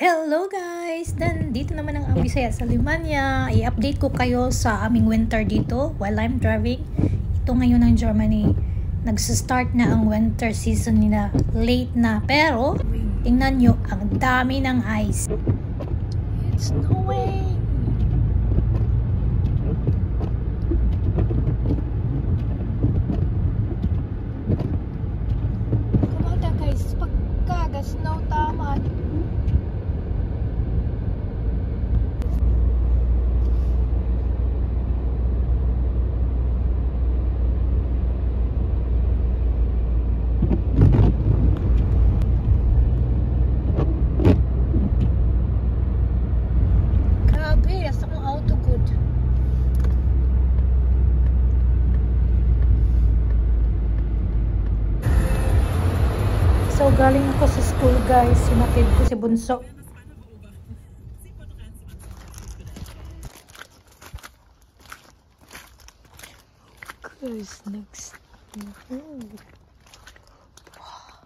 Hello guys! Nandito naman ang Bisaya sa Limanya. I-update ko kayo sa aming winter dito while I'm driving. Ito ngayon ng Germany. Nagsa-start na ang winter season nila. Late na. Pero, tingnan nyo, ang dami ng ice. It's snowing! Kumada guys, pagkaga-snow tama. So, galing ako sa school guys. Sinatid ko si Bunso. Guys, next. Wow.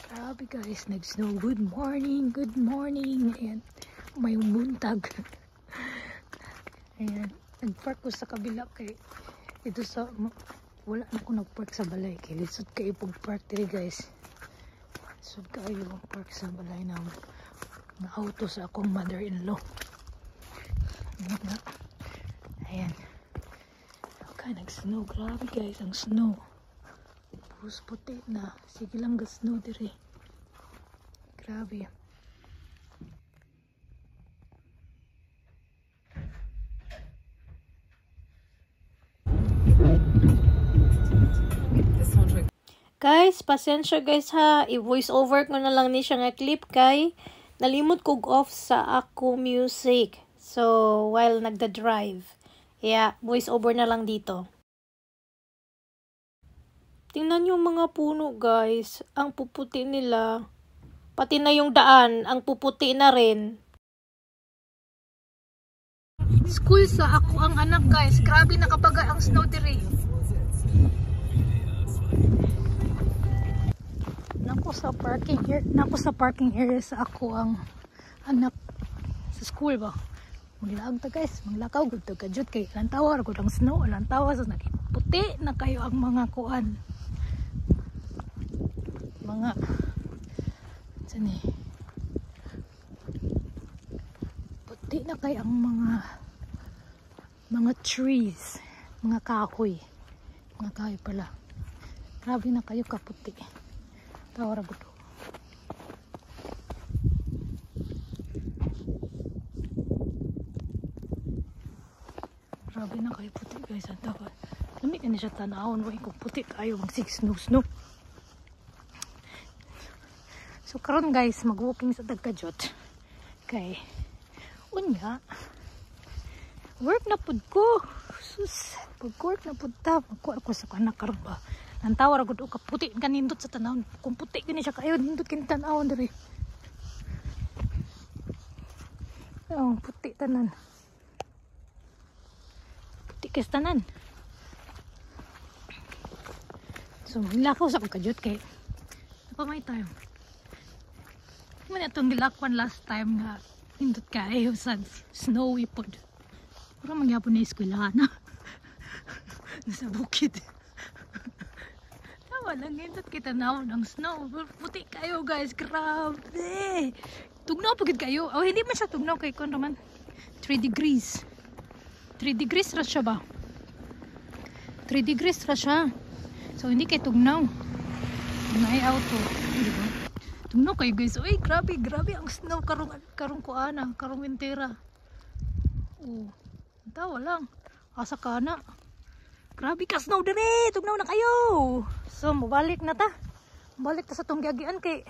Grabe guys, nag-snow. Good morning, good morning. Ayan, may buntag. Ayan, nag-park ko sa kabila kay ito sa... Wala na ako nag-park sa balay. Kaya lisod kayo pag-park dito guys. Lisod kayo pag-park sa balay na auto sa akong mother-in-law. Ayan. Okay, nag-snow. Grabe guys, ang snow. Pus puti na. Sige lang ga-snow dito. Grabe. Guys, pasensya guys ha. I-voice over ko na lang ni siya nga clip kay nalimot kog off sa ako music. So, while nagda-drive. Yeah, voice over na lang dito. Tingnan yung mga puno guys. Ang puputi nila. Pati na yung daan, ang puputi na rin. School sa ako ang anak guys. Grabe nakabaga ang snow diri. Nako sa parking area sa ako ang anak sa school ba. Maglaag ta guys, maglakaw gud ta kadyot kay lantawa ra gud ang snow, lantawa sa nakiputi na kayo ang mga kuan. Mga sani. Puti na kay ang mga trees, mga kahoy. Mga kahoy pala. Grabe na kayo kaputi. Tawara gusto. Grabe na kayo puti guys. Ang tawar. Lami ka na siya tanawon. Wala kong puti kayo. Mag snow. So karon guys. Mag-walking sa Dagkajot. Okay. Unya. Work na pud ko. Sus. Pag-work na pud ta. Magkuha ko sa kanak karon ba. Ang tawar agad o kaputi ka nindot sa tanawon. Kung puti ka niya kayo, nindot ka tanawon dari. Oh, puti tanan. Puti ka tanan. So, hilakaw sa kajot kay. Napamay tayo. Muna itong gilakwan last time nga nindot kayo sa snowy pod. Pura mangyapon na eskwelahan na. Nasa bukid. Walang nindot kita na ng snow. Puti kayo guys. Grabe. Tugnaw pagid kayo. Oh, hindi man siya tugnaw kay kon naman. 3 degrees. 3 degrees ra siya ba? 3 degrees ra siya. So, hindi kay tugnaw. May auto. Diba? Tugnaw kayo guys. Uy, grabe. Grabe ang snow. Karong kuana. Karong wintera. Oh. Tawa lang. Asa ka na. Grabe ka snow dere. Tugnaw na kayo. So, mabalik na ta. Mabalik ta sa tong giagian kay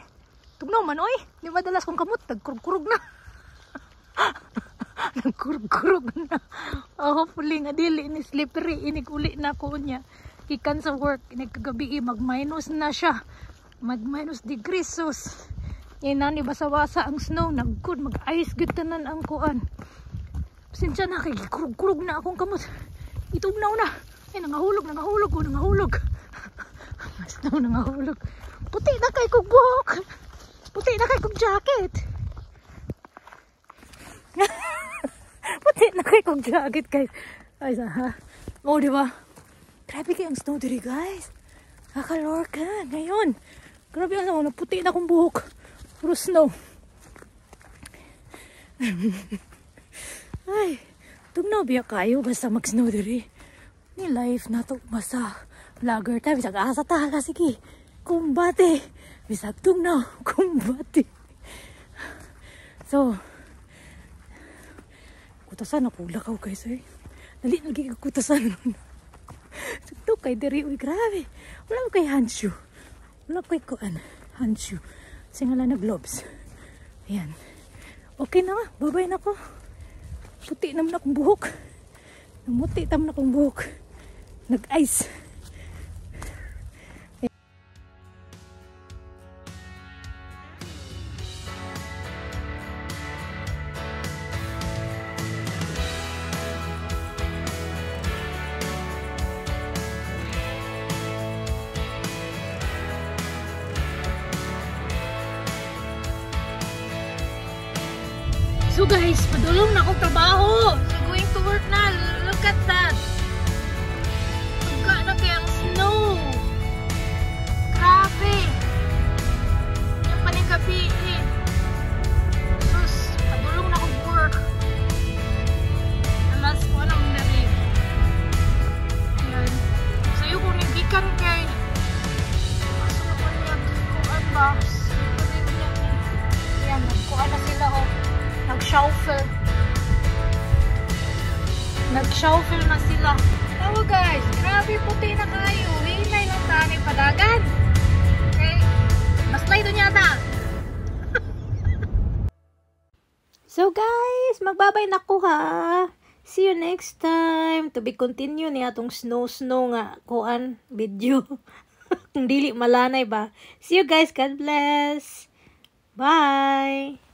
tugnaw man oy. Di madalas kong kamot nagkurug-kurug na. Nagkurug-kurug na. Oh, hopefully nga dili ni slippery inig uli na ko niya. Ikan sa work inig kagabi mag-minus na siya. Mag-minus degrees sus. Ina ni basa-basa ang snow nagkud mag-ice gud tanan ang kuan. Pasensya na kay kurug-kurug na akong kamot. Itugnaw na. Ay nangahulog. Mas daw nangahulog. Puti na kay kog buhok. Puti na kay kog jacket. akong jacket guys. Ay ha. Oh, di ba? Grabe kayong snow diri guys. Kakalorka. Ngayon. Grabe ang ano, puti na akong buhok. Puro snow. Ay, tugnaw biya kayo basta mag-snow diri. Ni life na to basta vlogger ta bisag asa ta hala sige. Kumbate. Bisag tugnaw kumbate. So, kutasan ako lakaw guys eh. Dali lagi kutasan. Ito kay diri uy grabe. Wala ko kay handshoe. Wala ko kay kuan handshoe. Singala na gloves. Ayan. Okay na, babay na ko. Puti naman akong buhok. Namuti naman akong buhok. Nag-ice. So guys, padulong na akong trabaho. So going to work na. Look at that. Tuga na kayang snow. Grabe. Yung paninggabi eh. Sus, padulong na akong work. Alas ko anong nari. Ayan. So yung kung nagikan kay kaso na po niya kukuan ba? Ayan, nagkuan na sila o. Nag-shuffle. Nag-shuffle na sila. Oh guys, grabe puti na kayo. Hinay lang tani padagan. Okay. Mas light doon yata. So guys, magbabay na ko ha. See you next time. To be continue ni atong snow nga kuan video. Kung dili malanay ba. See you guys. God bless. Bye.